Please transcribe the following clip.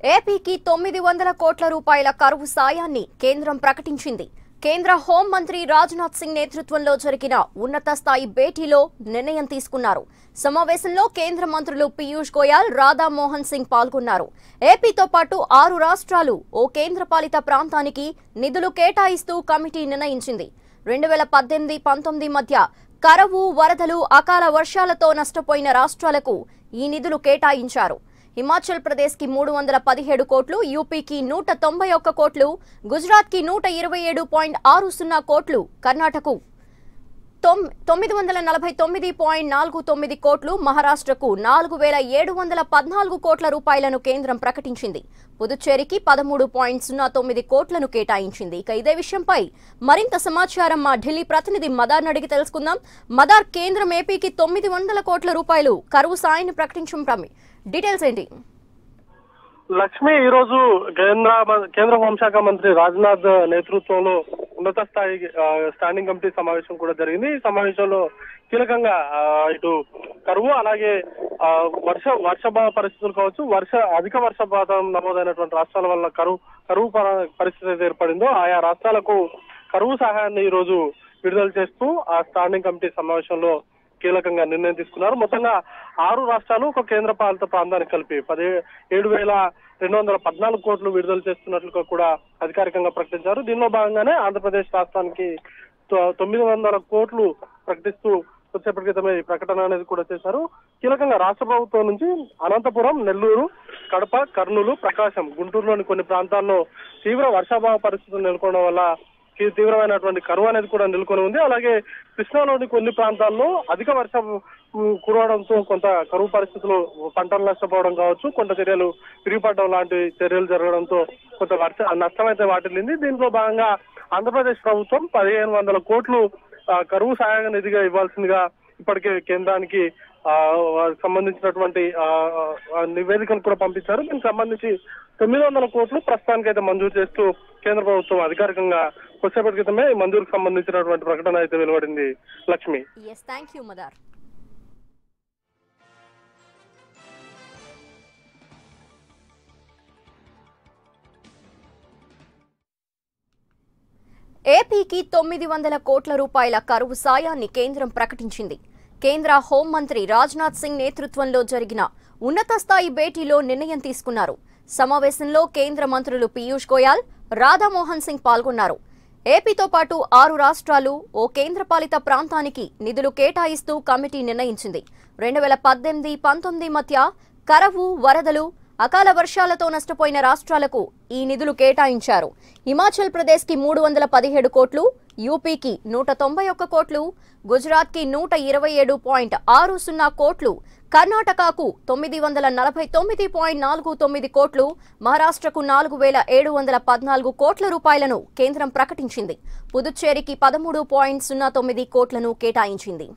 ఏపీకి 900 కోట్ల రూపాయల కరువు సాయాన్ని కేంద్రం ప్రకటించింది. కేంద్ర హోం మంత్రి రాజ్నాథ్ సింగ్ నేతృత్వంలో జరిగిన ఉన్నత స్థాయి భేటీలో నిర్ణయం తీసుకున్నారు. సమావేశంలో కేంద్ర మంత్రులు పీయూష్ గోయల్, రాధా మోహన్ సింగ్ పాల్గొన్నారు. ఏపీతో పాటు 6 రాష్ట్రాలు ఓ కేంద్రపాలిత ప్రాంతానికి నిధులు కేటాయిస్తూ కమిటీ నిర్ణయించింది. 2018-19 మధ్య కరువు, వరదలు, అకాల వర్షాలతో నష్టపోయిన రాష్ట్రాలకు ఈ నిధులు కేటాయించారు. హిమాచల్ ప్రదేశ్ కి 317 కోట్లు, యూపీకి 191 కోట్లు, గుజరాత్ కి 127.60 కోట్లు, కర్ణాటకకు 949.49 కోట్లు, మహారాష్ట్రకు 4714 కోట్ల రూపాయలను కేంద్రం ప్రకటించింది. పుదుచ్చేరికి 13.09 కోట్లను కేటాయించింది. ఇక ఇదే విషయంపై మరింత సమాచారం మా ఢిల్లీ ప్రతినిధి మదార్ అడిగి తెలుసుకుందాం. మదార్, కేంద్రం ఏపీకి 900 కోట్ల రూపాయలు కరువు సాయాన్ని ప్రకటించడం డీటెయిల్స్ ఏంటి? లక్ష్మి, ఈ రోజు కేంద్ర హోంశాఖ మంత్రి రాజ్నాథ్ నేతృత్వంలో ఉన్నత స్థాయి స్టాండింగ్ కమిటీ సమావేశం కూడా జరిగింది. ఈ సమావేశంలో కీలకంగా ఇటు కరువు, అలాగే వర్షపాత పరిస్థితులు కావచ్చు, అధిక వర్షపాతం నమోదైనటువంటి రాష్ట్రాల వల్ల కరువు పరిస్థితి ఏర్పడిందో ఆయా రాష్ట్రాలకు కరువు సహాయాన్ని ఈ రోజు విడుదల చేస్తూ ఆ స్టాండింగ్ కమిటీ సమావేశంలో కీలకంగా నిర్ణయం తీసుకున్నారు. మొత్తంగా 6 రాష్ట్రాలు ఒక కేంద్ర పాలిత ప్రాంతానికి కలిపి 7,214 కోట్లు విడుదల చేస్తున్నట్లుగా కూడా అధికారికంగా ప్రకటించారు. దీనిలో భాగంగానే ఆంధ్రప్రదేశ్ రాష్ట్రానికి 900 కోట్లు ప్రకటిస్తూ కొద్దిసేపటి క్రితమే ఈ ప్రకటన అనేది కూడా చేశారు. కీలకంగా రాష్ట్ర ప్రభుత్వం నుంచి అనంతపురం, నెల్లూరు, కడప, కర్నూలు, ప్రకాశం, గుంటూరులోని కొన్ని ప్రాంతాల్లో తీవ్ర వర్షాభావ పరిస్థితులు నెలకొనడం వల్ల తీవ్రమైనటువంటి కరువు అనేది కూడా నెలకొని ఉంది. అలాగే కృష్ణాలోని కొన్ని ప్రాంతాల్లో అధిక వర్షం కురవడంతో కొంత కరువు పరిస్థితులు, పంటలు నష్టపోవడం కావచ్చు, కొంత చర్యలు విరిగిపడడం లాంటి చర్యలు జరగడంతో కొంత నష్టం అయితే వాటిల్లింది. దీంట్లో భాగంగా ఆంధ్రప్రదేశ్ ప్రభుత్వం 1500 కోట్లు కరువు సహాయ నిధిగా ఇవ్వాల్సిందిగా ఇప్పటికే కేంద్రానికి సంబంధించినటువంటి నివేదికను కూడా పంపించారు. దీనికి సంబంధించి 900 కోట్లు ప్రస్తుతానికైతే మంజూరు చేస్తూ కేంద్ర ప్రభుత్వం అధికారికంగా కొద్దిసేపటి క్రితమే మంజూరుకు సంబంధించినటువంటి ప్రకటన అయితే వెలువడింది. లక్ష్మి. ఏపీకి 900 కోట్ల రూపాయల కరువు సాయాన్ని కేంద్రం ప్రకటించింది. కేంద్ర హోం మంత్రి రాజ్నాథ్ సింగ్ నేతృత్వంలో జరిగిన ఉన్నత స్థాయి భేటీలో నిర్ణయం తీసుకున్నారు. సమావేశంలో కేంద్ర మంత్రులు పీయూష్ గోయల్, రాధా మోహన్ సింగ్ పాల్గొన్నారు. ఏపీతో పాటు 6 రాష్ట్రాలు ఓ కేంద్రపాలిత ప్రాంతానికి నిధులు కేటాయిస్తూ కమిటీ నిర్ణయించింది. 2018-19 మధ్య కరువు, వరదలు, అకాల వర్షాలతో నష్టపోయిన రాష్ట్రాలకు ఈ నిధులు కేటాయించారు. హిమాచల్ ప్రదేశ్ కి 317 కోట్లు, యూపీకి 191 కోట్లు, గుజరాత్ కి 127.60 కోట్లు, కర్ణాటకకు 949.49 కోట్లు, మహారాష్ట్రకు 4714 కోట్ల రూపాయలను కేంద్రం ప్రకటించింది. పుదుచ్చేరికి 13.09 కోట్లను కేటాయించింది.